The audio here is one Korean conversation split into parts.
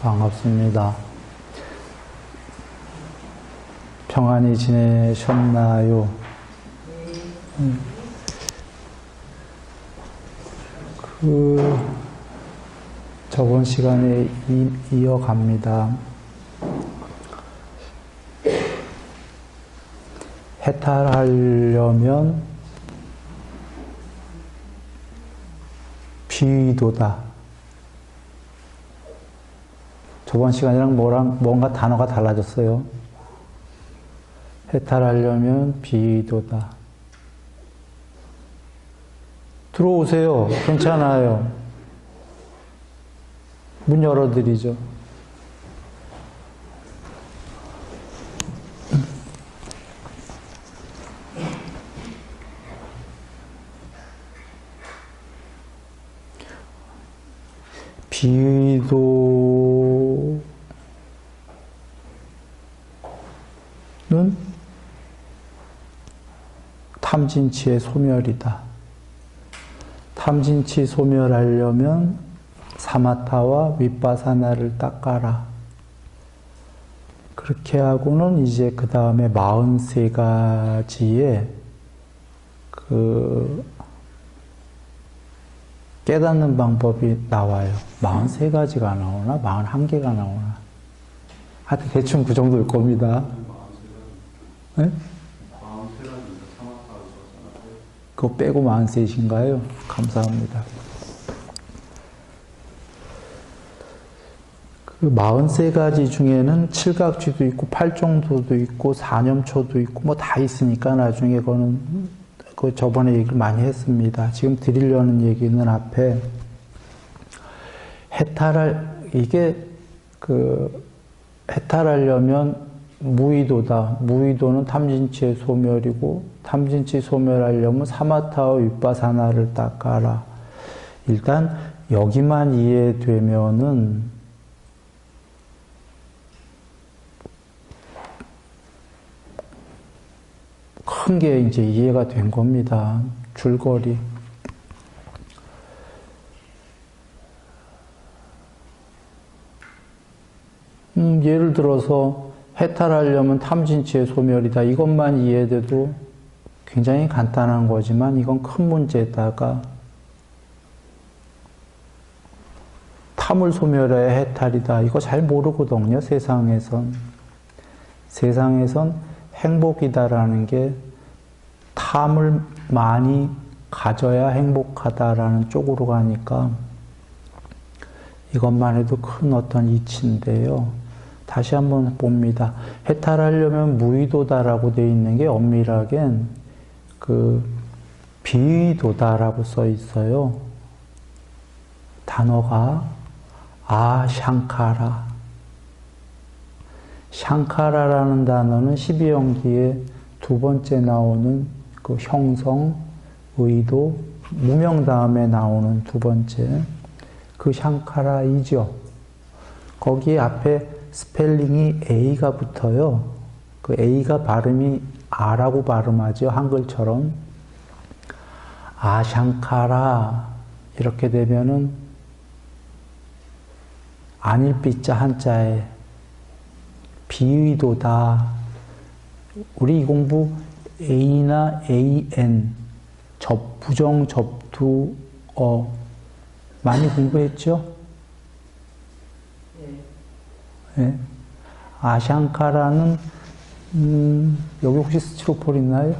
반갑습니다. 평안히 지내셨나요? 저번 시간에 이어갑니다. 해탈하려면 비의도다. 저번 시간이랑 뭔가 단어가 달라졌어요. 해탈하려면 비의도다. 들어오세요. 괜찮아요. 문 열어드리죠. 비의도는 탐진치의 소멸이다. 탐진치 소멸하려면 사마타와 윗바사나를 닦아라. 그렇게 하고는 이제 그 다음에 43가지의 깨닫는 방법이 나와요. 43가지가 나오나? 41개가 나오나? 하여튼 대충 그 정도일 겁니다. 네? 그거 빼고 43이신가요? 감사합니다. 그 43가지 중에는 칠각쥐도 있고 팔정도도 있고 사념초도 있고 뭐 다 있으니까 나중에 그거는 저번에 얘기를 많이 했습니다. 지금 드리려는 얘기는 앞에 해탈하려면 무의도다. 무의도는 탐진치의 소멸이고 탐진치 소멸하려면 사마타와 윗바사나를 닦아라. 일단 여기만 이해되면은 큰 게 이제 이해가 된 겁니다. 줄거리. 예를 들어서 해탈하려면 탐진치의 소멸이다. 이것만 이해돼도 굉장히 간단한 거지만 이건 큰 문제에다가 탐을 소멸해야 해탈이다. 이거 잘 모르거든요. 세상에선 행복이다라는 게 탐을 많이 가져야 행복하다라는 쪽으로 가니까 이것만 해도 큰 어떤 이치인데요. 다시 한번 봅니다. 해탈하려면 무의도다라고 되어 있는 게 엄밀하겐 비의도다라고 써 있어요. 단어가 아샹카라. 샹카라라는 단어는 12영기에 두 번째 나오는 그 형성, 의도, 무명 다음에 나오는 두 번째 그 샹카라이죠. 거기 앞에 스펠링이 A가 붙어요. 그 A가 발음이 아라고 발음하죠. 한글처럼. 아샹카라 이렇게 되면은 안일비자 한자에 비의도다. 우리 이 공부 A나 AN 부정 접두어 많이 공부했죠? 네. 아샹카라는 여기 혹시 스티로폴 있나요?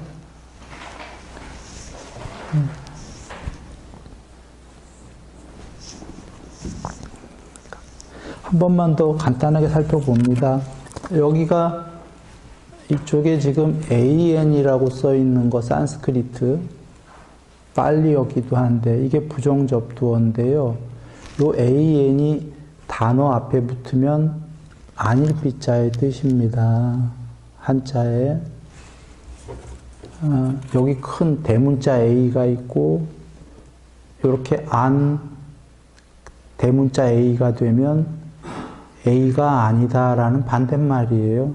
한 번만 더 간단하게 살펴봅니다. 여기가 이쪽에 지금 AN이라고 써 있는 거 산스크리트 빨리어기도 한데 이게 부정접두어인데요. 요 AN이 단어 앞에 붙으면 안일비자의 뜻입니다. 한자에 여기 큰 대문자 A가 있고 이렇게 대문자 A가 되면 A가 아니다라는 반대말이에요.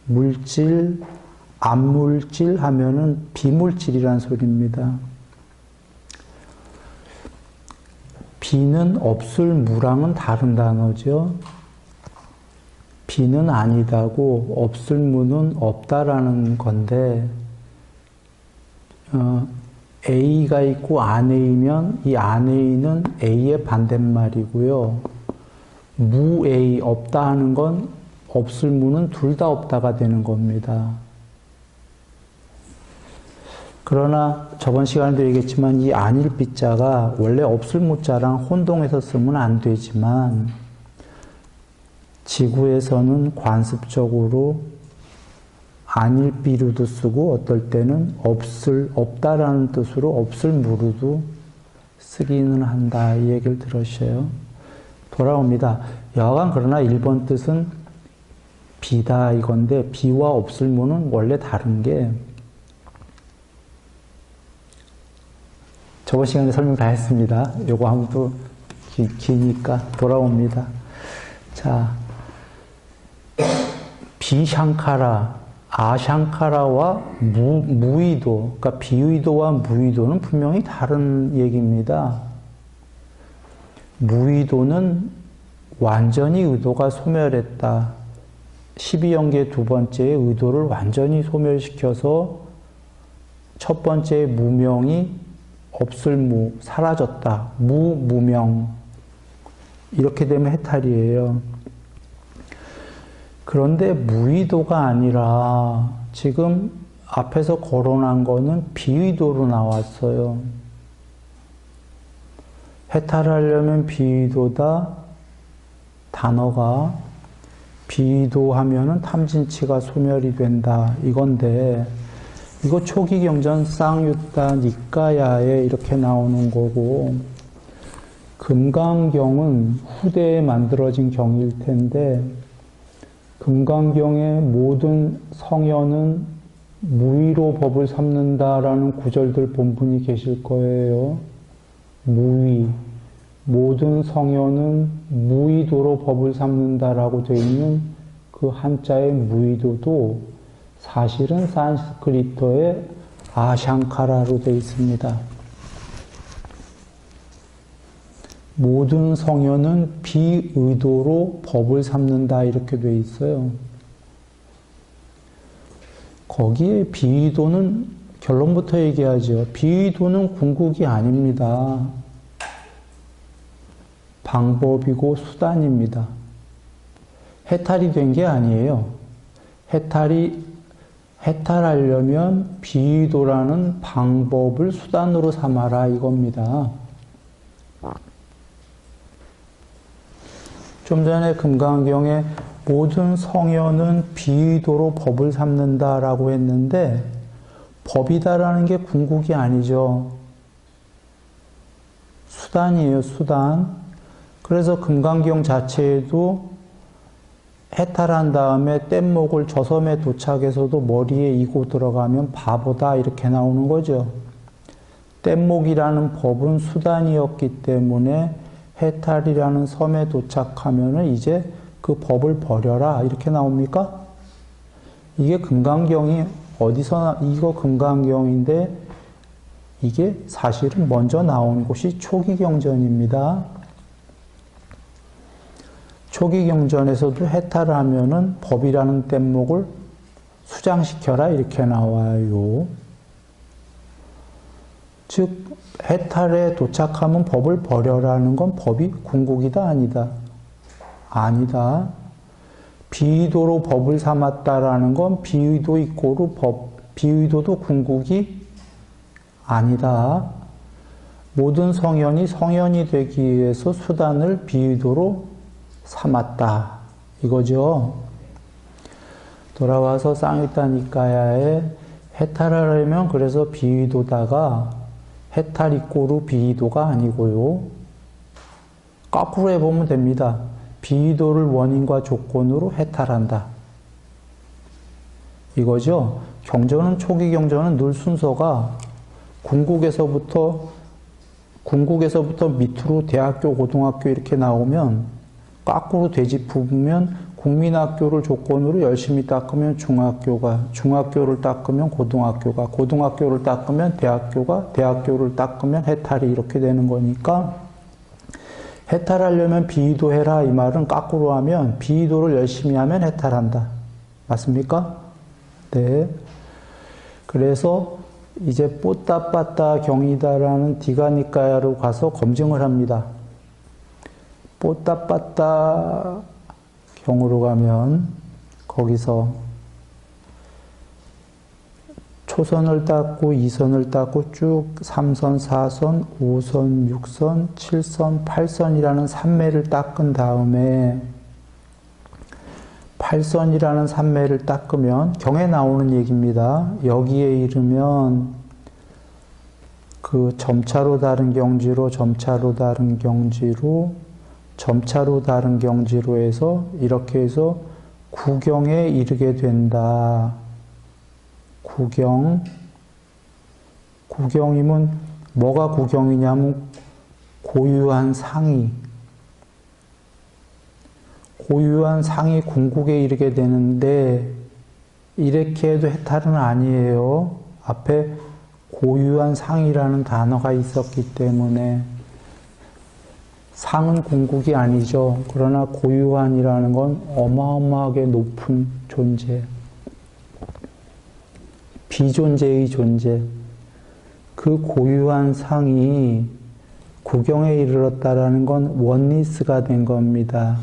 물질, 암물질 하면은 비물질이란 소리입니다. 비는 없을 무랑은 다른 단어죠. 비는 아니다고 없을 무는 없다라는 건데 A가 있고 안 A면 이 안 A는 A의 반대말이고요. 무 A 없다 하는 건 없을 무는 둘 다 없다가 되는 겁니다. 그러나 저번 시간에도 얘기했지만 이 아닐 비자가 원래 없을 무자랑 혼동해서 쓰면 안 되지만 지구에서는 관습적으로 아닐 비로도 쓰고 어떨 때는 없다라는 뜻으로 없을 무로도 쓰기는 한다. 이 얘기를 들으셔요. 돌아옵니다. 여하간 그러나 1번 뜻은 비다 이건데 비와 없을 무는 원래 다른 게 저번 시간에 설명 다 했습니다. 요거 하면 또 기니까 돌아옵니다. 자, 비샹카라, 아샹카라와 무의도, 그러니까 비의도와 무의도는 분명히 다른 얘기입니다. 무의도는 완전히 의도가 소멸했다. 12연계 두 번째의 의도를 완전히 소멸시켜서 첫 번째의 무명이 없을 무, 사라졌다. 무명. 이렇게 되면 해탈이에요. 그런데 무의도가 아니라 지금 앞에서 거론한 거는 비의도로 나왔어요. 해탈하려면 비의도다. 단어가 비의도 하면은 탐진치가 소멸이 된다. 이건데 이거 초기 경전 쌍유타 니까야에 이렇게 나오는 거고 금강경은 후대에 만들어진 경일 텐데 금강경의 모든 성현은 무의로 법을 삼는다라는 구절들 본분이 계실 거예요. 무의. 모든 성현은 무의도로 법을 삼는다라고 되어 있는 그 한자의 무의도도 사실은 산스크리트어의 아샹카라로 되어 있습니다. 모든 성현은 비의도로 법을 삼는다 이렇게 되어 있어요. 거기에 비의도는 결론부터 얘기하죠. 비의도는 궁극이 아닙니다. 방법이고 수단입니다. 해탈이 된 게 아니에요. 해탈하려면 비의도라는 방법을 수단으로 삼아라 이겁니다. 좀 전에 금강경에 모든 성현은 비의도로 법을 삼는다라고 했는데 법이다라는 게 궁극이 아니죠. 수단이에요, 수단. 그래서 금강경 자체에도 해탈한 다음에 뗏목을 저 섬에 도착해서도 머리에 이고 들어가면 바보다 이렇게 나오는 거죠. 뗏목이라는 법은 수단이었기 때문에 해탈이라는 섬에 도착하면은 이제 그 법을 버려라 이렇게 나옵니까? 이게 금강경이 이거 금강경인데 이게 사실은 먼저 나온 곳이 초기경전입니다. 초기경전에서도 해탈을 하면은 법이라는 뗏목을 수장시켜라 이렇게 나와요. 즉 해탈에 도착하면 법을 버려라는 건 법이 궁극이다 아니다? 아니다. 비의도로 법을 삼았다라는 건 비의도 이꼬르 비의도도 궁극이 아니다. 모든 성현이 성현이 되기 위해서 수단을 비의도로 삼았다. 이거죠. 돌아와서 쌍유타 니까야에 해탈하려면 그래서 비의도다가 해탈 이꼬르 비의도가 아니고요. 거꾸로 해보면 됩니다. 비의도를 원인과 조건으로 해탈한다. 이거죠. 경전은 초기 경전은 늘 순서가 궁극에서부터 밑으로 대학교, 고등학교 이렇게 나오면 거꾸로 되짚으면 국민학교를 조건으로 열심히 닦으면 중학교를 닦으면 고등학교를 닦으면 대학교를 닦으면 해탈이 이렇게 되는 거니까 해탈하려면 비의도해라 이 말은 거꾸로 하면 비의도를 열심히 하면 해탈한다. 맞습니까? 네. 그래서 이제 뽀따빠따 경이다라는 디가니까야로 가서 검증을 합니다. 뽀따빠따 경으로 가면 거기서 초선을 닦고 2선을 닦고 쭉 3선, 4선, 5선, 6선, 7선, 8선이라는 산매를 닦은 다음에 8선이라는 산매를 닦으면 경에 나오는 얘기입니다. 여기에 이르면 그 점차로 다른 경지로 점차로 다른 경지로 점차로 다른 경지로 해서 이렇게 해서 구경에 이르게 된다. 구경이면 뭐가 구경이냐면 고유한 상이 궁극에 이르게 되는데 이렇게 해도 해탈은 아니에요. 앞에 고유한 상이라는 단어가 있었기 때문에 상은 궁극이 아니죠. 그러나 고유한이라는 건 어마어마하게 높은 존재. 비존재의 존재. 그 고유한 상이 구경에 이르렀다라는 건 원리스가 된 겁니다.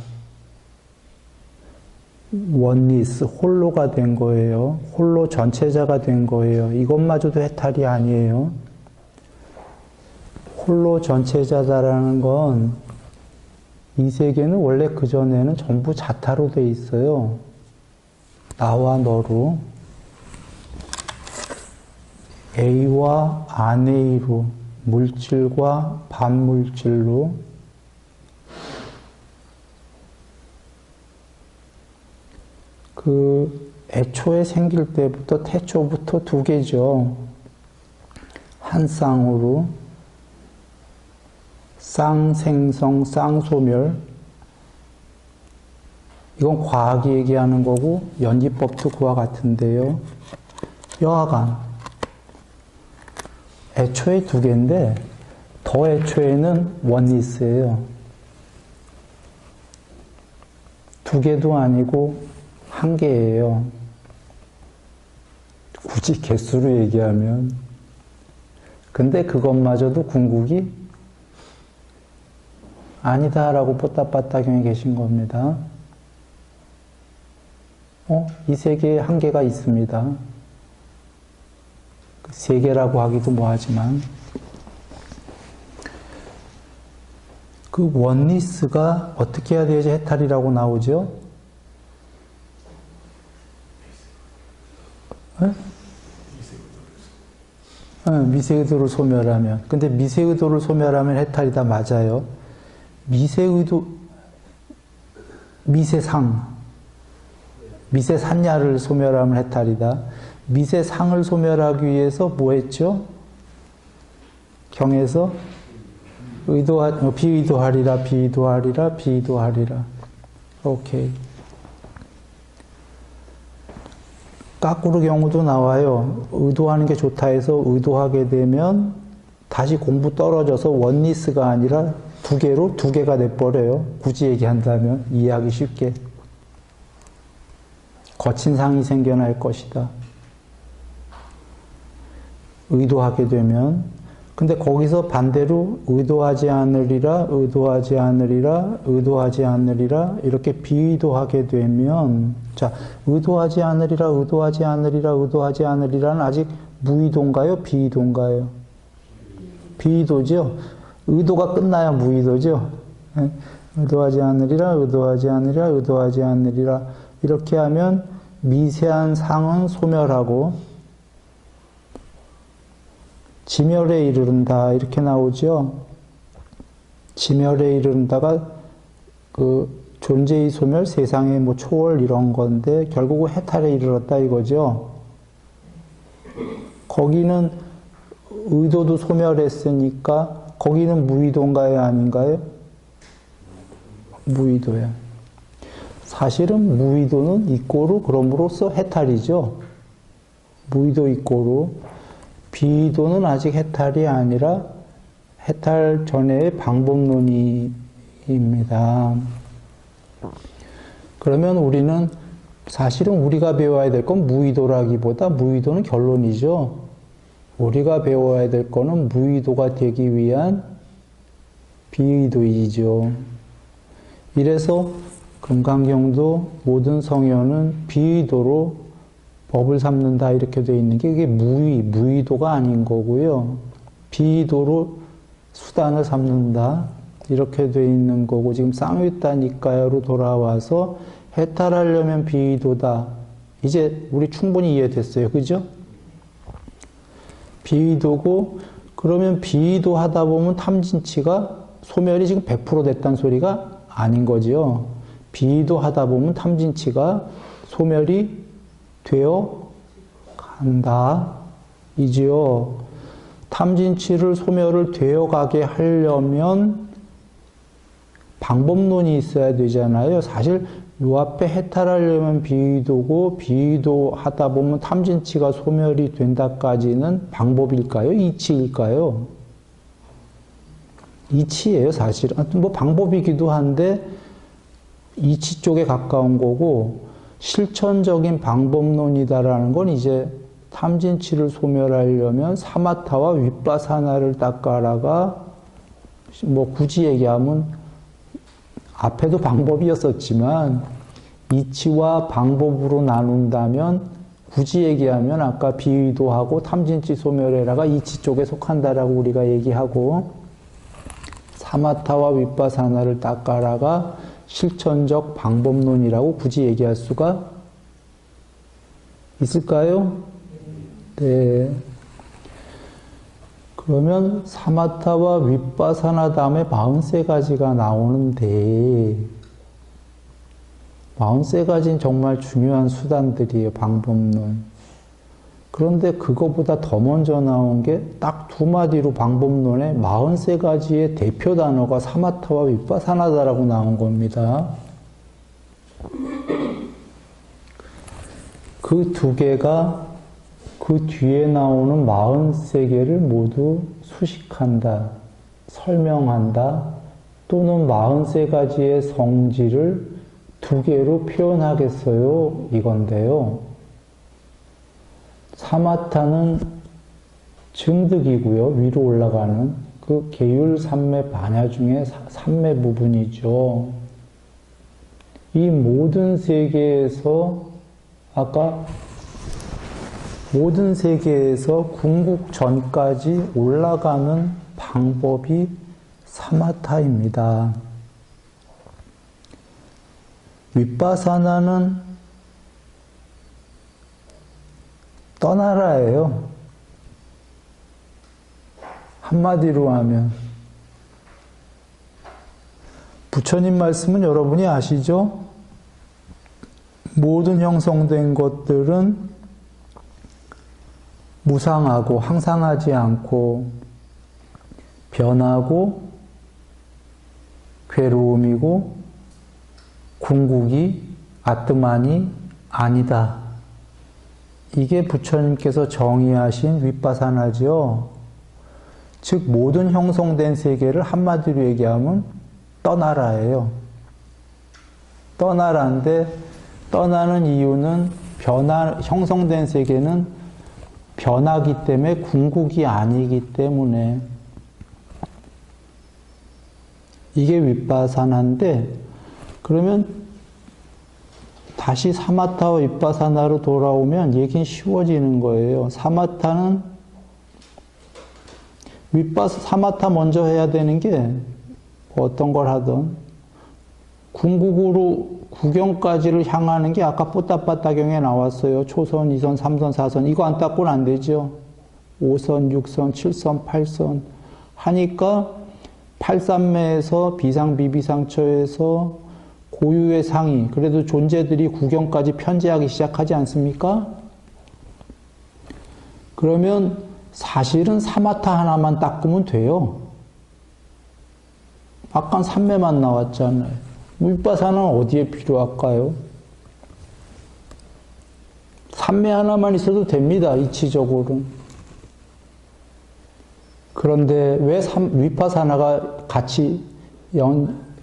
원리스, 홀로가 된 거예요. 홀로 전체자가 된 거예요. 이것마저도 해탈이 아니에요. 홀로 전체자다라는 건 이 세계는 원래 그전에는 전부 자타로 돼 있어요. 나와 너로. A와 안A로, 물질과 반물질로, 그 애초에 생길 때부터 태초부터 두 개죠. 한 쌍으로 쌍생성, 쌍소멸. 이건 과학이 얘기하는 거고 연기법도 그와 같은데요. 여하간 애초에 두 개인데 더 애초에는 원리스예요. 두 개도 아니고 한 개예요. 굳이 개수로 얘기하면. 근데 그것마저도 궁극이 아니다라고 뽀따빠따경에 계신 겁니다. 이 세계에 한계가 있습니다. 세계라고 하기도 뭐하지만 그 원리스가 어떻게 해야 돼야지 해탈이라고 나오죠? 미세의도를 소멸하면. 근데 미세의도를 소멸하면 해탈이다. 맞아요. 미세의도, 미세산야를 소멸하면 해탈이다. 미세상을 소멸하기 위해서 뭐 했죠? 경에서 비의도하리라, 비의도하리라, 비의도하리라. 오케이. 까꾸르 경우도 나와요. 의도하는 게 좋다 해서 의도하게 되면 다시 공부 떨어져서 원리스가 아니라 두 개가 돼버려요. 굳이 얘기한다면 이해하기 쉽게. 거친 상이 생겨날 것이다. 의도하게 되면. 근데 거기서 반대로 의도하지 않으리라, 의도하지 않으리라, 의도하지 않으리라 이렇게 비의도하게 되면 자, 의도하지 않으리라, 의도하지 않으리라, 의도하지 않으리라는 아직 무의도인가요? 비의도인가요? 비의도죠? 의도가 끝나야 무의도죠? 의도하지 않으리라, 의도하지 않으리라, 의도하지 않으리라 이렇게 하면 미세한 상은 소멸하고 지멸에 이르른다 이렇게 나오죠. 지멸에 이르른다가 그 존재의 소멸, 세상의 뭐 초월 이런 건데 결국은 해탈에 이르렀다 이거죠. 거기는 의도도 소멸했으니까 거기는 무의도인가요, 아닌가요? 무의도야. 사실은 무의도는 이꼬르 그럼으로써 해탈이죠. 무의도 이꼬르. 비의도는 아직 해탈이 아니라 해탈 전에의 방법론이 입니다. 그러면 우리는 사실은 우리가 배워야 될 건 무의도라기보다 무의도는 결론이죠. 우리가 배워야 될 거는 무의도가 되기 위한 비의도이죠. 이래서 금강경도 모든 성현은 비의도로 법을 삼는다 이렇게 되어 있는 게 이게 무의도가 아닌 거고요. 비의도로 수단을 삼는다 이렇게 되어 있는 거고 지금 쌍위따니까요로 돌아와서 해탈하려면 비의도다. 이제 우리 충분히 이해됐어요. 그죠? 비의도고 그러면 비의도 하다 보면 탐진치가 소멸이 지금 100% 됐다는 소리가 아닌 거지요. 비의도 하다 보면 탐진치가 소멸이 되어 간다. 이지요. 탐진치를 소멸을 되어 가게 하려면 방법론이 있어야 되잖아요. 사실 요 앞에 해탈하려면 비의도고 비의도 하다 보면 탐진치가 소멸이 된다까지는 방법일까요? 이치일까요? 이치예요, 사실. 뭐 방법이기도 한데 이치 쪽에 가까운 거고 실천적인 방법론이다라는 건 이제 탐진치를 소멸하려면 사마타와 윗바사나를 닦아라가 뭐 굳이 얘기하면 앞에도 방법이었었지만 이치와 방법으로 나눈다면 굳이 얘기하면 아까 비의도하고 탐진치 소멸해라가 이치 쪽에 속한다라고 우리가 얘기하고 사마타와 윗바사나를 닦아라가 실천적 방법론이라고 굳이 얘기할 수가 있을까요? 네. 그러면 사마타와 윗바사나 다음에 43가지가 나오는데 43가지는 정말 중요한 수단들이에요. 방법론. 그런데 그거보다 더 먼저 나온 게 딱 두 마디로 방법론에 43가지의 대표 단어가 사마타와 윗바사나다라고 나온 겁니다. 그 두 개가 그 뒤에 나오는 43개를 모두 수식한다, 설명한다, 또는 43가지의 성질을 두 개로 표현하겠어요? 이건데요. 사마타는 증득이고요. 위로 올라가는 그 계율 삼매 반야 중에 삼매 부분이죠. 이 모든 세계에서 아까 모든 세계에서 궁극 전까지 올라가는 방법이 사마타입니다. 윗바사나는 떠나라예요. 한마디로 하면 부처님 말씀은 여러분이 아시죠? 모든 형성된 것들은 무상하고 항상하지 않고 변하고 괴로움이고 궁극이 아뜨만이 아니다. 이게 부처님께서 정의하신 윗바사나죠. 즉 모든 형성된 세계를 한마디로 얘기하면 떠나라예요. 떠나라인데 떠나는 이유는 형성된 세계는 변하기 때문에 궁극이 아니기 때문에 이게 윗바사나인데 그러면 다시 사마타와 윗바사나로 돌아오면 얘기는 쉬워지는 거예요. 사마타는 사마타 먼저 해야 되는 게 어떤 걸 하든 궁극으로 구경까지를 향하는 게 아까 뽀따빠따경에 나왔어요. 초선, 2선, 3선, 4선. 이거 안 닦고는 안 되죠. 5선, 6선, 7선, 8선 하니까 8삼매에서 비상, 비비상처에서 고유의 상이 그래도 존재들이 구경까지 편재하기 시작하지 않습니까? 그러면 사실은 사마타 하나만 닦으면 돼요. 아까 삼매만 나왔잖아요. 윗바사는 어디에 필요할까요? 삼매 하나만 있어도 됩니다. 이치적으로는. 그런데 왜 윗바사나가 같이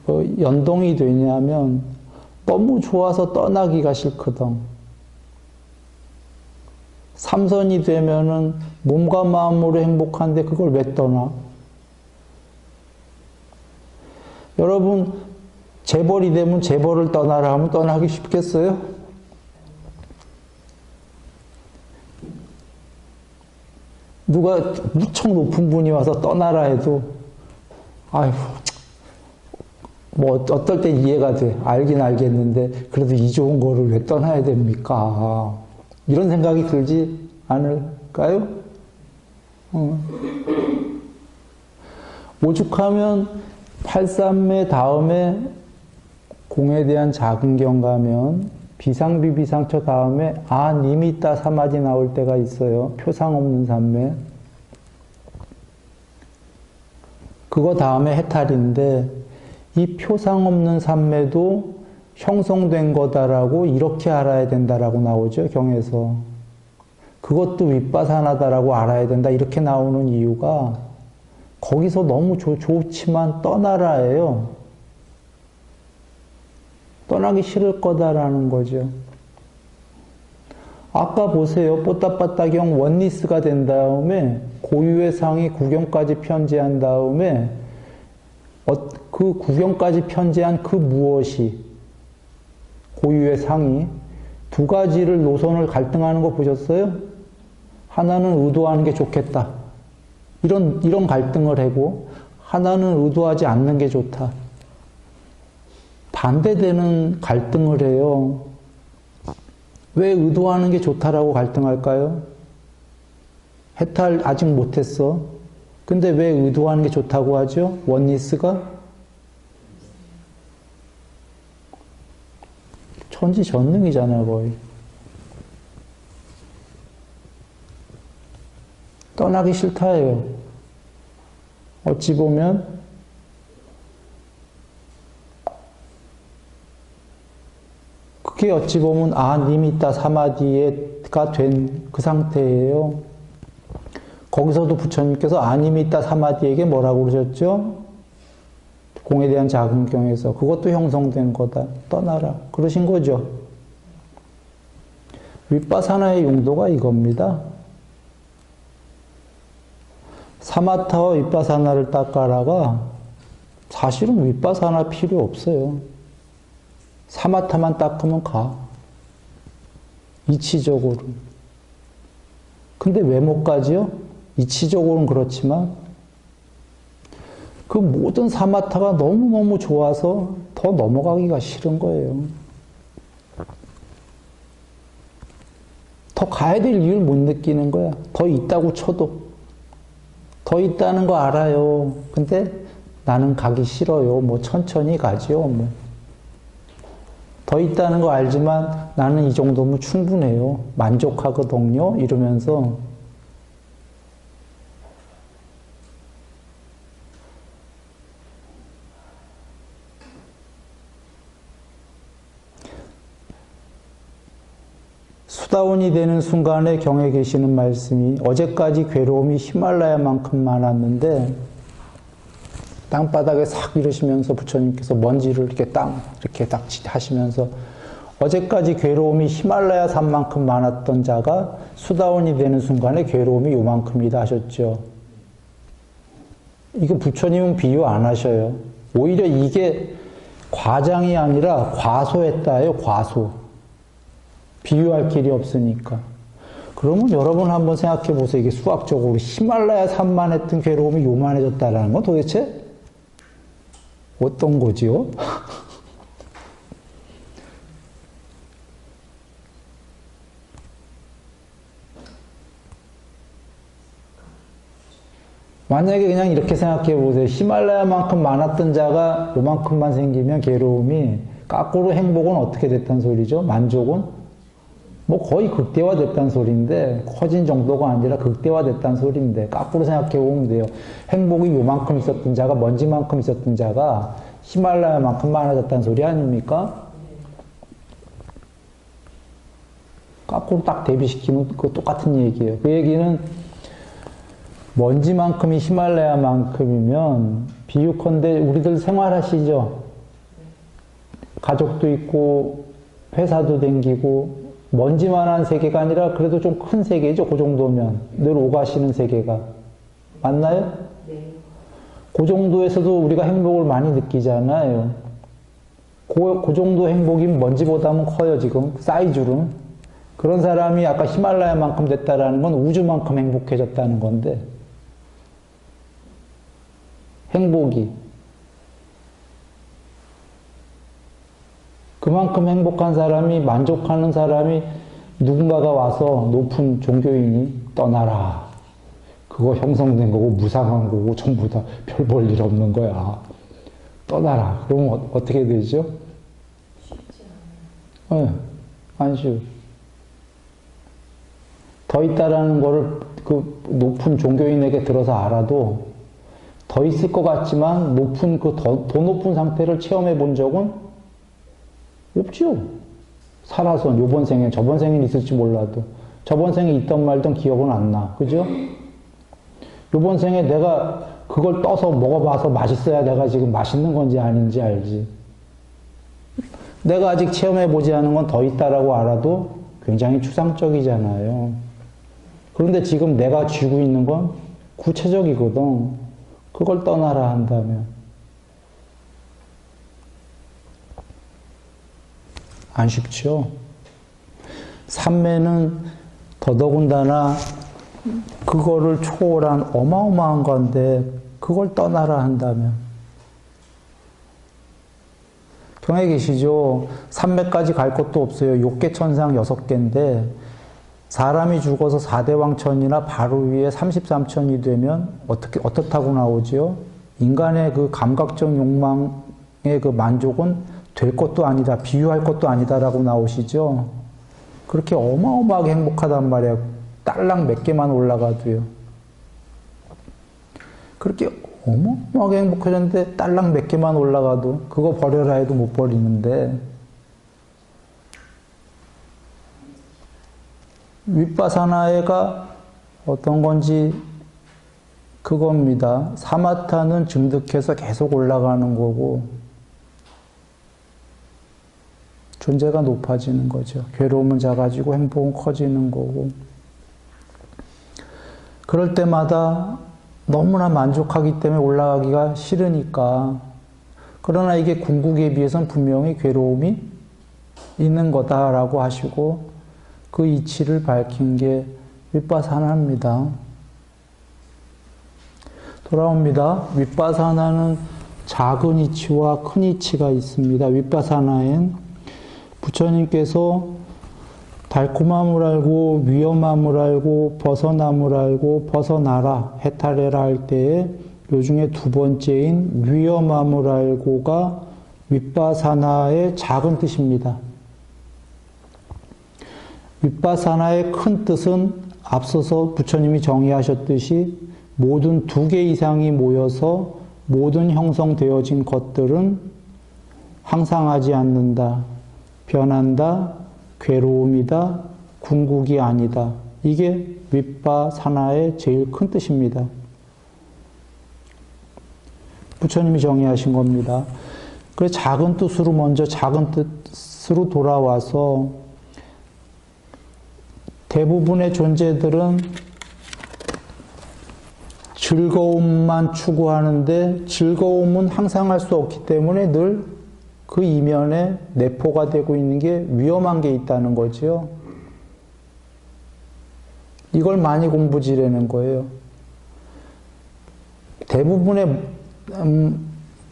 연동이 되냐면 너무 좋아서 떠나기가 싫거든. 삼선이 되면은 몸과 마음으로 행복한데 그걸 왜 떠나? 여러분 재벌이 되면 재벌을 떠나라 하면 떠나기 쉽겠어요? 누가 무척 높은 분이 와서 떠나라 해도 아휴 뭐 어떨 때 이해가 돼. 알긴 알겠는데 그래도 이 좋은 거를 왜 떠나야 됩니까? 이런 생각이 들지 않을까요? 오죽하면 8삼매 다음에 공에 대한 작은 경가면 비상비비상처 다음에 니미따 사마디 나올 때가 있어요. 표상 없는 삼매. 그거 다음에 해탈인데 이 표상 없는 삼매도 형성된 거다라고 이렇게 알아야 된다라고 나오죠. 경에서. 그것도 윗바사나다라고 알아야 된다. 이렇게 나오는 이유가 거기서 너무 좋지만 떠나라예요. 떠나기 싫을 거다라는 거죠. 아까 보세요. 뽀따빠따경 원리스가 된 다음에 고유의 상이 구경까지 편제한 다음에 그 구경까지 편제한 그 무엇이 고유의 상이 두 가지를 노선을 갈등하는 거 보셨어요? 하나는 의도하는 게 좋겠다. 이런 갈등을 하고 하나는 의도하지 않는 게 좋다. 반대되는 갈등을 해요. 왜 의도하는 게 좋다라고 갈등할까요? 해탈 아직 못했어. 근데 왜 의도하는 게 좋다고 하죠? 원리스가? 천지전능이잖아요, 거의. 떠나기 싫다예요. 어찌 보면 그게 어찌 보면 니미따 사마디가 된 그 상태예요. 거기서도 부처님께서 니미따 사마디에게 뭐라고 그러셨죠? 공에 대한 작은 경에서 그것도 형성된 거다. 떠나라. 그러신 거죠. 윗바사나의 용도가 이겁니다. 사마타와 윗바사나를 닦아라가 사실은 윗바사나 필요 없어요. 사마타만 닦으면 가. 이치적으로. 근데 왜 못 가지요? 이치적으로는 그렇지만 그 모든 사마타가 너무너무 좋아서 더 넘어가기가 싫은 거예요. 더 가야 될 이유를 못 느끼는 거야. 더 있다고 쳐도. 더 있다는 거 알아요. 근데 나는 가기 싫어요. 뭐 천천히 가죠. 뭐. 더 있다는 거 알지만 나는 이 정도면 충분해요. 만족하거든요. 이러면서 수다원이 되는 순간에 경에 계시는 말씀이 어제까지 괴로움이 히말라야만큼 많았는데 땅바닥에 싹 이러시면서 부처님께서 먼지를 이렇게 이렇게 딱 하시면서 어제까지 괴로움이 히말라야 산만큼 많았던 자가 수다원이 되는 순간에 괴로움이 요만큼이다 하셨죠. 이거 부처님은 비유 안 하셔요. 오히려 이게 과장이 아니라 과소했다예요. 과소. 비유할 길이 없으니까. 그러면 여러분 한번 생각해 보세요. 이게 수학적으로 히말라야 산만했던 괴로움이 요만해졌다는 건 도대체 어떤 거지요? 만약에 그냥 이렇게 생각해 보세요. 히말라야만큼 많았던 자가 요만큼만 생기면 괴로움이 거꾸로 행복은 어떻게 됐단 소리죠? 만족은? 뭐 거의 극대화됐단 소리인데 커진 정도가 아니라 극대화됐단 소리인데 거꾸로 생각해 보면 돼요. 행복이 요만큼 있었던 자가 먼지만큼 있었던 자가 히말라야만큼 많아졌단 소리 아닙니까? 거꾸로 딱 대비시키면 그거 똑같은 얘기예요. 그 얘기는 먼지만큼이 히말라야만큼이면 비유컨대 우리들 생활하시죠? 가족도 있고 회사도 댕기고 먼지만한 세계가 아니라 그래도 좀 큰 세계죠. 그 정도면 늘 오가시는 세계가 맞나요? 네. 그 정도에서도 우리가 행복을 많이 느끼잖아요. 그 정도 행복이 먼지보다는 커요. 지금 사이즈로. 그런 사람이 아까 히말라야만큼 됐다라는 건 우주만큼 행복해졌다는 건데 행복이 그만큼 행복한 사람이 만족하는 사람이 누군가가 와서 높은 종교인이 떠나라. 그거 형성된 거고 무상한 거고 전부 다 별 볼 일 없는 거야. 떠나라. 그러면 어떻게 되죠? 쉽지 않아요. 네, 안 쉬워. 더 있다라는 거를 그 높은 종교인에게 들어서 알아도 더 있을 것 같지만 높은 더 높은 상태를 체험해 본 적은 없죠. 살아서 요번 생에 저번 생엔 있을지 몰라도 저번 생에 있던 말던 기억은 안 나. 그죠? 요번 생에 내가 그걸 떠서 먹어봐서 맛있어야 내가 지금 맛있는 건지 아닌지 알지. 내가 아직 체험해보지 않은 건 더 있다라고 알아도 굉장히 추상적이잖아요. 그런데 지금 내가 쥐고 있는 건 구체적이거든. 그걸 떠나라 한다면. 안 쉽죠? 삼매는 더더군다나 그거를 초월한 어마어마한 건데 그걸 떠나라 한다면 경에 계시죠? 삼매까지 갈 것도 없어요. 욕계천상 6개인데 사람이 죽어서 4대왕천이나 바로 위에 33천이 되면 어떻다고 나오죠? 인간의 그 감각적 욕망의 그 만족은 될 것도 아니다, 비유할 것도 아니다라고 나오시죠? 그렇게 어마어마하게 행복하단 말이에요. 딸랑 몇 개만 올라가도요. 그렇게 어마어마하게 행복해졌는데 딸랑 몇 개만 올라가도 그거 버려라 해도 못 버리는데 윗바사나에가 어떤 건지 그겁니다. 사마타는 증득해서 계속 올라가는 거고 존재가 높아지는 거죠. 괴로움은 작아지고 행복은 커지는 거고 그럴 때마다 너무나 만족하기 때문에 올라가기가 싫으니까 그러나 이게 궁극에 비해서는 분명히 괴로움이 있는 거다라고 하시고 그 이치를 밝힌 게 윗바사나입니다. 돌아옵니다. 윗바사나는 작은 이치와 큰 이치가 있습니다. 윗바사나엔 부처님께서 달콤함을 알고 위험함을 알고 벗어남을 알고 벗어나라 해탈해라 할 때에 요 중에 두 번째인 위험함을 알고가 윗바사나의 작은 뜻입니다. 윗바사나의 큰 뜻은 앞서서 부처님이 정의하셨듯이 모든 2개 이상이 모여서 모든 형성되어진 것들은 항상하지 않는다, 변한다, 괴로움이다, 궁극이 아니다. 이게 윗바사나의 제일 큰 뜻입니다. 부처님이 정의하신 겁니다. 그래서 작은 뜻으로 먼저 작은 뜻으로 돌아와서 대부분의 존재들은 즐거움만 추구하는데 즐거움은 항상 할 수 없기 때문에 늘 그 이면에 내포가 되고 있는 게 위험한 게 있다는 거죠. 이걸 많이 공부지라는 거예요.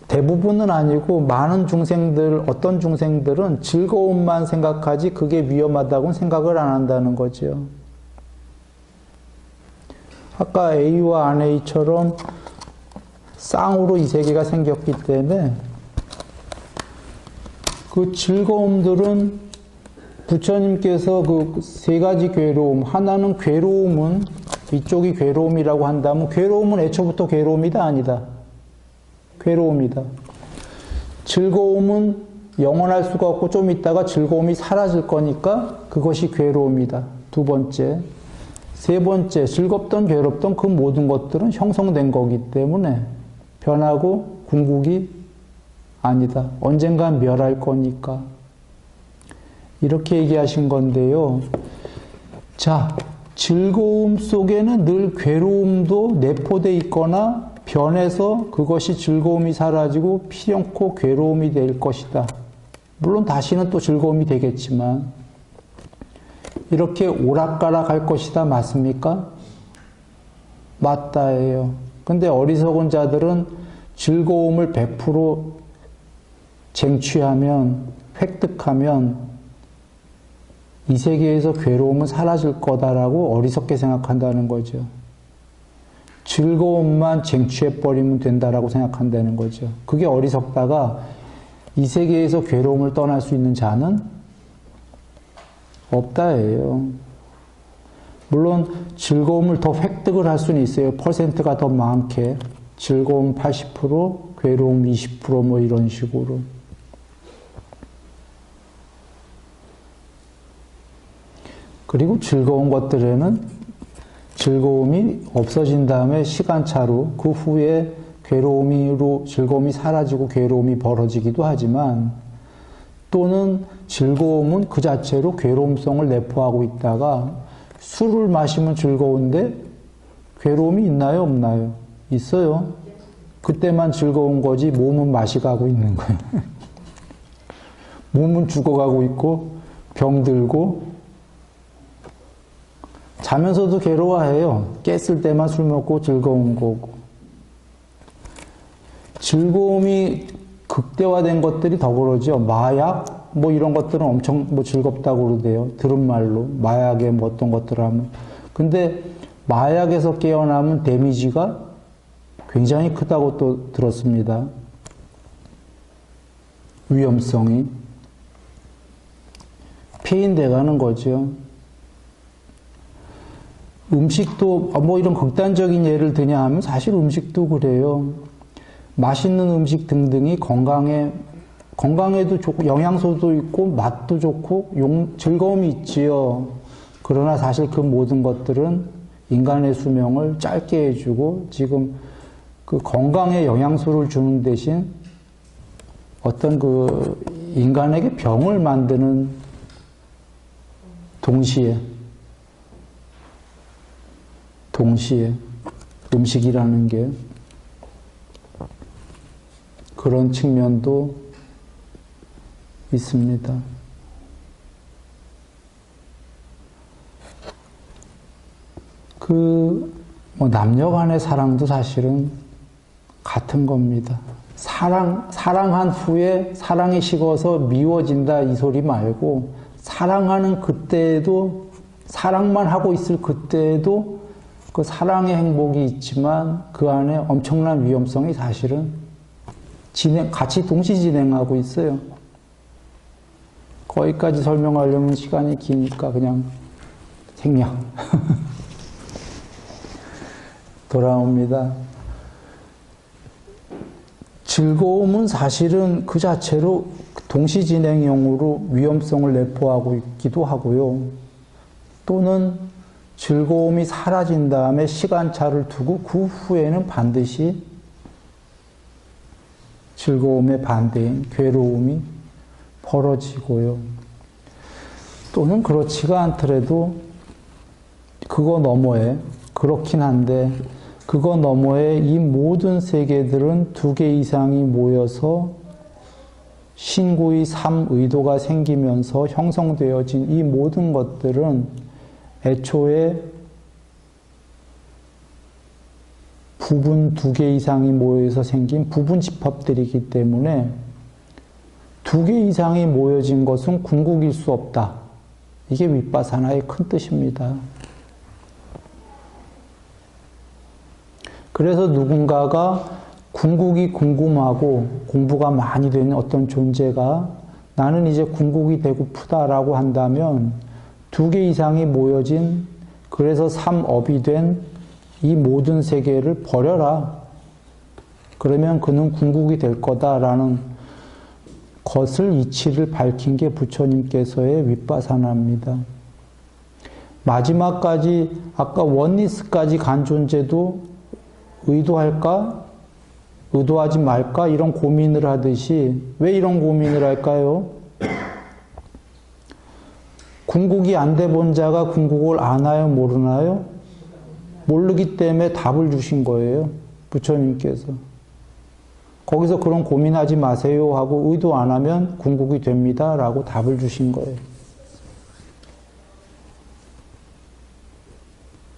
대부분은 아니고 많은 중생들, 어떤 중생들은 즐거움만 생각하지 그게 위험하다고는 생각을 안 한다는 거죠. 아까 A와 안 A처럼 쌍으로 이 세계가 생겼기 때문에 그 즐거움들은 부처님께서 그 3가지 괴로움, 하나는 괴로움은 이쪽이 괴로움이라고 한다면 괴로움은 애초부터 괴로움이다 아니다. 괴로움이다. 즐거움은 영원할 수가 없고 좀 있다가 즐거움이 사라질 거니까 그것이 괴로움이다. 2번째. 3번째, 즐겁던 괴롭던 그 모든 것들은 형성된 거기 때문에 변하고 궁극이 아니다. 언젠간 멸할 거니까. 이렇게 얘기하신 건데요. 자, 즐거움 속에는 늘 괴로움도 내포되어 있거나 변해서 그것이 즐거움이 사라지고 필연코 괴로움이 될 것이다. 물론 다시는 또 즐거움이 되겠지만 이렇게 오락가락 할 것이다. 맞습니까? 맞다예요. 근데 어리석은 자들은 즐거움을 100% 쟁취하면, 획득하면 이 세계에서 괴로움은 사라질 거다라고 어리석게 생각한다는 거죠. 즐거움만 쟁취해버리면 된다라고 생각한다는 거죠. 그게 어리석다가 이 세계에서 괴로움을 떠날 수 있는 자는 없다예요. 물론 즐거움을 더 획득을 할 수는 있어요. 퍼센트가 더 많게. 즐거움 80%, 괴로움 20% 뭐 이런 식으로. 그리고 즐거운 것들에는 즐거움이 없어진 다음에 시간차로 그 후에 즐거움이 사라지고 괴로움이 벌어지기도 하지만 또는 즐거움은 그 자체로 괴로움성을 내포하고 있다가 술을 마시면 즐거운데 괴로움이 있나요? 없나요? 있어요. 그때만 즐거운 거지 몸은 맛이 가고 있는 거예요. 몸은 죽어가고 있고 병들고 자면서도 괴로워해요. 깼을 때만 술 먹고 즐거운 거고. 즐거움이 극대화된 것들이 더 그러죠. 마약 뭐 이런 것들은 엄청 뭐 즐겁다고 그러대요. 들은 말로 마약에 뭐 어떤 것들 하면. 근데 마약에서 깨어나면 데미지가 굉장히 크다고 또 들었습니다. 위험성이 폐인돼 가는 거죠. 음식도 뭐 이런 극단적인 예를 드냐 하면 사실 음식도 그래요. 맛있는 음식 등등이 건강에도 좋고 영양소도 있고 맛도 좋고 즐거움이 있지요. 그러나 사실 그 모든 것들은 인간의 수명을 짧게 해주고 지금 그 건강에 영양소를 주는 대신 어떤 그 인간에게 병을 만드는 동시에 음식이라는 게 그런 측면도 있습니다. 뭐 남녀 간의 사랑도 사실은 같은 겁니다. 사랑한 후에 사랑이 식어서 미워진다 이 소리 말고 사랑하는 그때에도 사랑만 하고 있을 그때에도 그 사랑의 행복이 있지만 그 안에 엄청난 위험성이 사실은 같이 동시 진행하고 있어요. 거기까지 설명하려면 시간이 기니까 그냥 생략. 돌아옵니다. 즐거움은 사실은 그 자체로 동시 진행형으로 위험성을 내포하고 있기도 하고요. 또는 즐거움이 사라진 다음에 시간차를 두고 그 후에는 반드시 즐거움의 반대인 괴로움이 벌어지고요. 또는 그렇지가 않더라도 그거 너머에 그렇긴 한데 그거 너머에 이 모든 세계들은 두 개 이상이 모여서 신구의 삼의도가 생기면서 형성되어진 이 모든 것들은 애초에 부분 두 개 이상이 모여서 생긴 부분 집합들이기 때문에 두 개 이상이 모여진 것은 궁극일 수 없다. 이게 윗바사나의 큰 뜻입니다. 그래서 누군가가 궁극이 궁금하고 공부가 많이 되는 어떤 존재가 나는 이제 궁극이 배고프다라고 한다면 두 개 이상이 모여진 그래서 삼업이 된 이 모든 세계를 버려라. 그러면 그는 궁극이 될 거다라는 것을 이치를 밝힌 게 부처님께서의 윗바사나입니다. 마지막까지 아까 원리스까지 간 존재도 의도할까? 의도하지 말까? 이런 고민을 하듯이 왜 이런 고민을 할까요? 궁극이 안 돼 본 자가 궁극을 아나요? 모르나요? 모르기 때문에 답을 주신 거예요. 부처님께서. 거기서 그런 고민하지 마세요 하고 의도 안 하면 궁극이 됩니다 라고 답을 주신 거예요.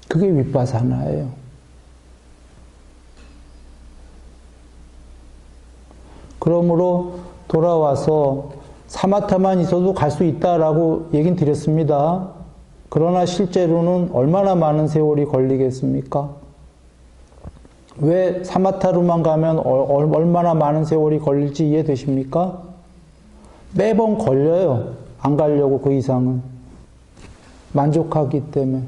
그게 윗바사나예요. 그러므로 돌아와서 사마타만 있어도 갈 수 있다라고 얘기는 드렸습니다. 그러나 실제로는 얼마나 많은 세월이 걸리겠습니까? 왜 사마타로만 가면 얼마나 많은 세월이 걸릴지 이해되십니까? 매번 걸려요. 안 가려고 그 이상은. 만족하기 때문에.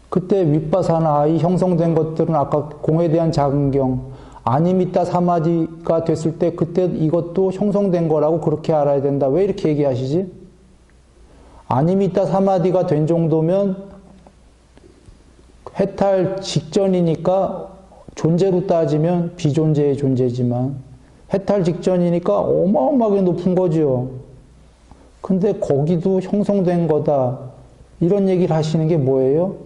그때 윗바사나 이 형성된 것들은 아까 공에 대한 자근경, 아니미타 사마디가 됐을 때 그때 이것도 형성된 거라고 그렇게 알아야 된다. 왜 이렇게 얘기하시지? 아니미타 사마디가 된 정도면 해탈 직전이니까 존재로 따지면 비존재의 존재지만 해탈 직전이니까 어마어마하게 높은 거죠. 근데 거기도 형성된 거다. 이런 얘기를 하시는 게 뭐예요?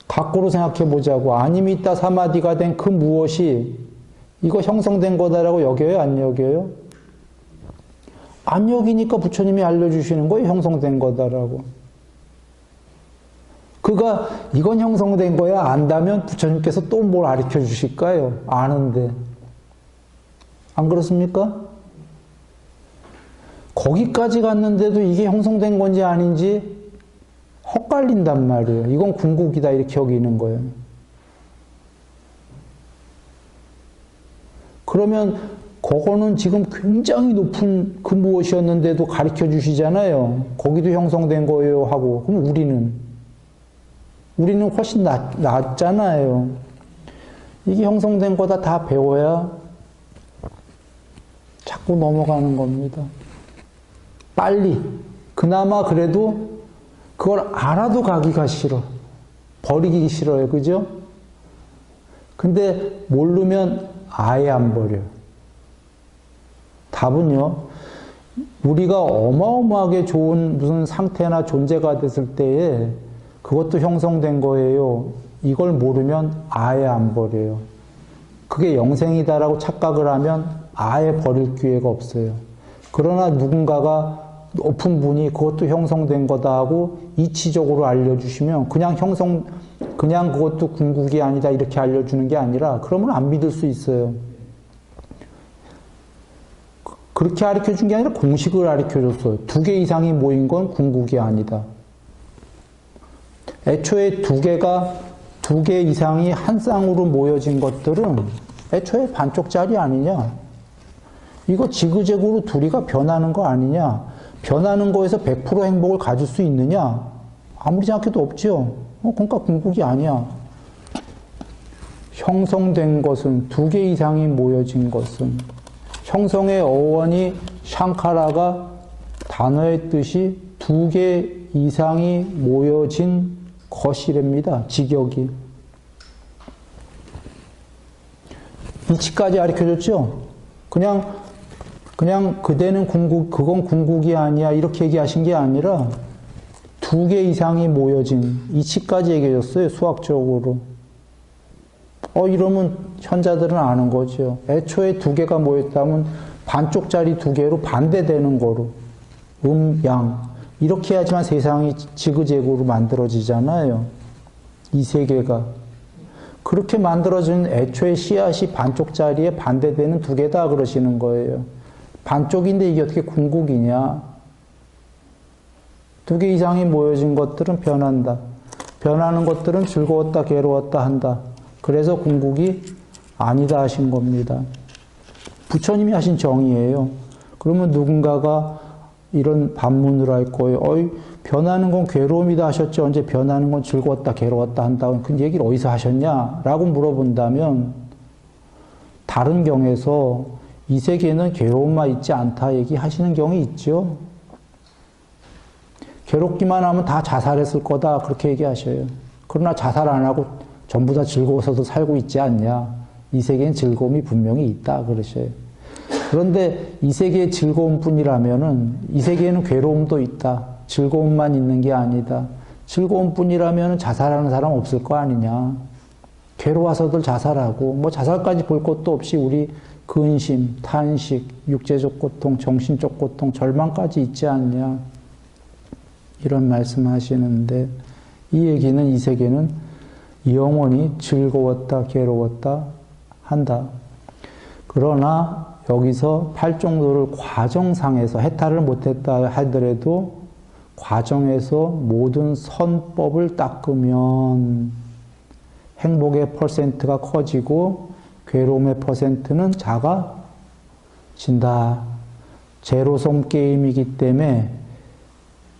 거꾸로 생각해 보자고. 아니미타 사마디가 된 그 무엇이 이거 형성된 거다라고 여겨요? 안 여겨요? 안 여기니까 부처님이 알려주시는 거예요. 형성된 거다라고. 그가 이건 형성된 거야 안다면 부처님께서 또 뭘 가르쳐 주실까요? 아는데. 안 그렇습니까? 거기까지 갔는데도 이게 형성된 건지 아닌지 헛갈린단 말이에요. 이건 궁극이다 이렇게 여기는 거예요. 그러면 그거는 지금 굉장히 높은 그 무엇이었는데도 가르쳐 주시잖아요. 거기도 형성된 거예요 하고. 그럼 우리는 훨씬 낫잖아요. 이게 형성된 거다 다 배워야 자꾸 넘어가는 겁니다. 빨리. 그나마 그래도 그걸 알아도 가기가 싫어. 버리기 싫어요. 그죠? 근데 모르면 아예 안 버려요. 답은요. 우리가 어마어마하게 좋은 무슨 상태나 존재가 됐을 때에 그것도 형성된 거예요. 이걸 모르면 아예 안 버려요. 그게 영생이다라고 착각을 하면 아예 버릴 기회가 없어요. 그러나 누군가가 높은 분이 그것도 형성된 거다 하고 이치적으로 알려주시면 그냥 그것도 궁극이 아니다 이렇게 알려주는 게 아니라 그러면 안 믿을 수 있어요. 그렇게 가르쳐 준 게 아니라 공식을 가르쳐 줬어요. 2개 이상이 모인 건 궁극이 아니다. 애초에 2개 이상이 한 쌍으로 모여진 것들은 애초에 반쪽짜리 아니냐? 이거 지그재그로 둘이가 변하는 거 아니냐? 변하는 거에서 100% 행복을 가질 수 있느냐? 아무리 생각해도 없죠. 그러니까 궁극이 아니야. 형성된 것은 2개 이상이 모여진 것은 형성의 어원이 샹카라가 단어의 뜻이 2개 이상이 모여진 것이랍니다. 직역이. 이치까지 가르쳐줬죠? 그냥 그대는 그건 궁극이 아니야 이렇게 얘기하신 게 아니라 2개 이상이 모여진 이치까지 얘기해줬어요. 수학적으로. 이러면 현자들은 아는 거죠. 애초에 2개가 모였다면 반쪽짜리 2개로 반대되는 거로 양 이렇게 해야지만 세상이 지그재그로 만들어지잖아요. 이 세계가. 그렇게 만들어지는 애초에 씨앗이 반쪽짜리에 반대되는 2개다 그러시는 거예요. 반쪽인데 이게 어떻게 궁극이냐. 2개 이상이 모여진 것들은 변한다. 변하는 것들은 즐거웠다 괴로웠다 한다. 그래서 궁극이 아니다 하신 겁니다. 부처님이 하신 정의예요. 그러면 누군가가 이런 반문을 할 거예요. 변하는 건 괴로움이다 하셨죠. 언제 변하는 건 즐거웠다 괴로웠다 한다고 그 얘기를 어디서 하셨냐? 라고 물어본다면 다른 경에서 이 세계는 괴로움만 있지 않다 얘기하시는 경우 있죠. 괴롭기만 하면 다 자살했을 거다 그렇게 얘기하셔요. 그러나 자살 안 하고 전부 다 즐거워서도 살고 있지 않냐. 이 세계엔 즐거움이 분명히 있다 그러셔요. 그런데 이 세계의 즐거움뿐이라면은 이 세계에는 괴로움도 있다. 즐거움만 있는 게 아니다. 즐거움뿐이라면 자살하는 사람 없을 거 아니냐. 괴로워서들 자살하고 뭐 자살까지 볼 것도 없이 우리 근심, 탄식, 육체적 고통, 정신적 고통, 절망까지 있지 않냐. 이런 말씀하시는데 이 얘기는 이 세계는 영원히 즐거웠다, 괴로웠다 한다. 그러나 여기서 팔종도를 과정상에서 해탈을 못했다 하더라도 과정에서 모든 선법을 닦으면 행복의 퍼센트가 커지고 괴로움의 퍼센트는 작아진다. 제로섬 게임이기 때문에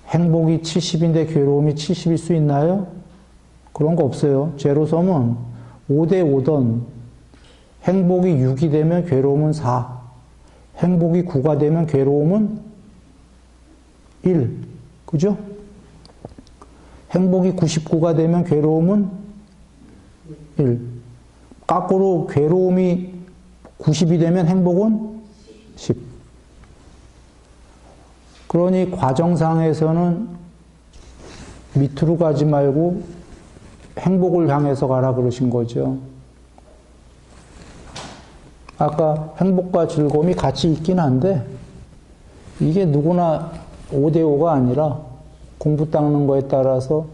행복이 70인데 괴로움이 70일 수 있나요? 그런 거 없어요. 제로섬은 5대 5던 행복이 6이 되면 괴로움은 4, 행복이 9가 되면 괴로움은 1. 그죠? 행복이 99가 되면 괴로움은 1. 거꾸로 괴로움이 90이 되면 행복은 10. 그러니 과정상에서는 밑으로 가지 말고 행복을 향해서 가라 그러신 거죠. 아까 행복과 즐거움이 같이 있긴 한데 이게 누구나 5대5가 아니라 공부 닦는 거에 따라서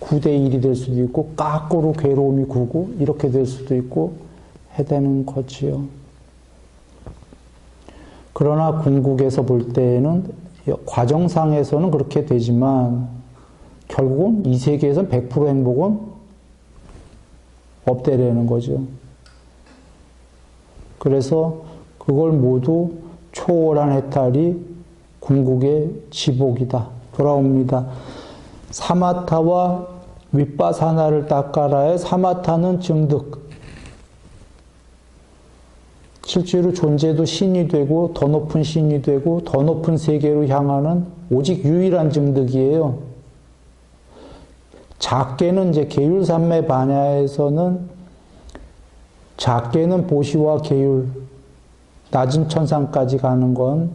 9대1이 될 수도 있고 거꾸로 괴로움이 9고 이렇게 될 수도 있고 해되는 거지요. 그러나 궁극에서 볼 때에는 과정상에서는 그렇게 되지만 결국은 이 세계에서는 100% 행복은 없대라는 거죠. 그래서 그걸 모두 초월한 해탈이 궁극의 지복이다. 돌아옵니다. 사마타와 윗바사나를 닦아라의 사마타는 증득. 실제로 존재도 신이 되고 더 높은 신이 되고 더 높은 세계로 향하는 오직 유일한 증득이에요. 작게는 이제 계율삼매 반야에서는 작게는 보시와 계율, 낮은 천상까지 가는 건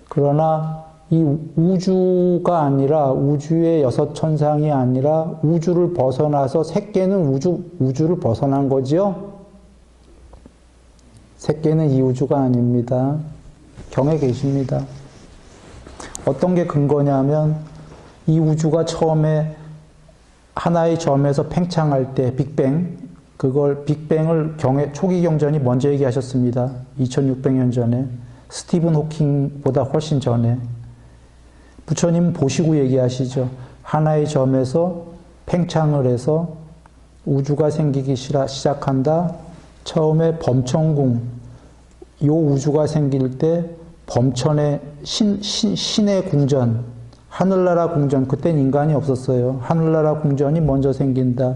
그러나 이 우주가 아니라 우주의 6천상이 아니라 우주를 벗어나서 새끼는 우주를 벗어난 거죠. 새끼는 이 우주가 아닙니다. 경에 계십니다. 어떤 게 근거냐면 이 우주가 처음에 하나의 점에서 팽창할 때 빅뱅, 그걸 빅뱅을 초기 경전이 먼저 얘기하셨습니다. 2600년 전에 스티븐 호킹보다 훨씬 전에 부처님 보시고 얘기하시죠. 하나의 점에서 팽창을 해서 우주가 생기기 시작한다. 처음에 범천궁, 요 우주가 생길 때 범천의 신의 궁전, 하늘나라 궁전, 그땐 인간이 없었어요. 하늘나라 궁전이 먼저 생긴다.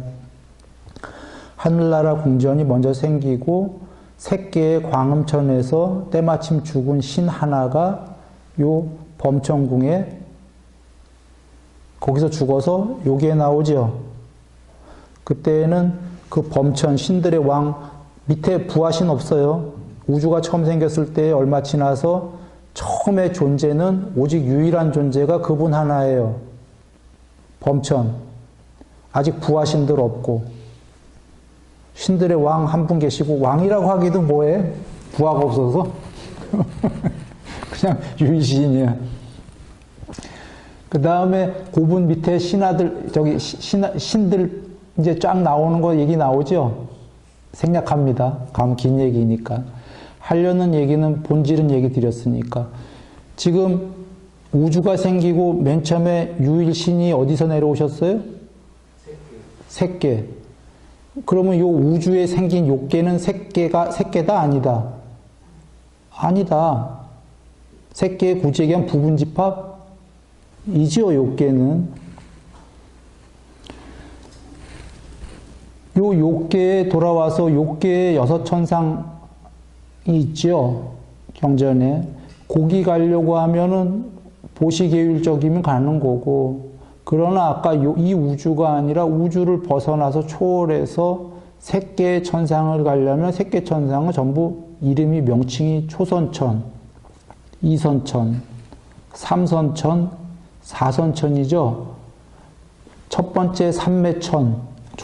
하늘나라 궁전이 먼저 생기고 새끼의 광음천에서 때마침 죽은 신 하나가 요 범천궁에 거기서 죽어서 여기에 나오죠. 그때는 그 범천 신들의 왕 밑에 부하신 없어요. 우주가 처음 생겼을 때 얼마 지나서 처음에 존재는 오직 유일한 존재가 그분 하나예요. 범천. 아직 부하신들 없고 신들의 왕 한 분 계시고 왕이라고 하기도 뭐해? 부하가 없어서 그냥 유일신이야. 그 다음에 고분 밑에 신하들 신들 이제 쫙 나오는 거 얘기 나오죠. 생략합니다. 감 긴 얘기니까. 하려는 얘기는 본질은 얘기 드렸으니까. 지금 우주가 생기고 맨 처음에 유일신이 어디서 내려오셨어요? 새끼. 그러면 요 우주에 생긴 요괴는 새끼다 아니다? 아니다. 새끼의 굳이 얘기한 부분집합이지요, 요괴는. 요 요괴에 돌아와서 요괴의 6천상이 있죠, 경전에. 거기 가려고 하면은 보시계율적이면 가는 거고, 그러나 아까 이 우주가 아니라 우주를 벗어나서 초월해서 색계 천상을 가려면 색계 천상은 전부 이름이 명칭이 초선천, 이선천, 삼선천, 사선천이죠. 첫 번째 삼매천,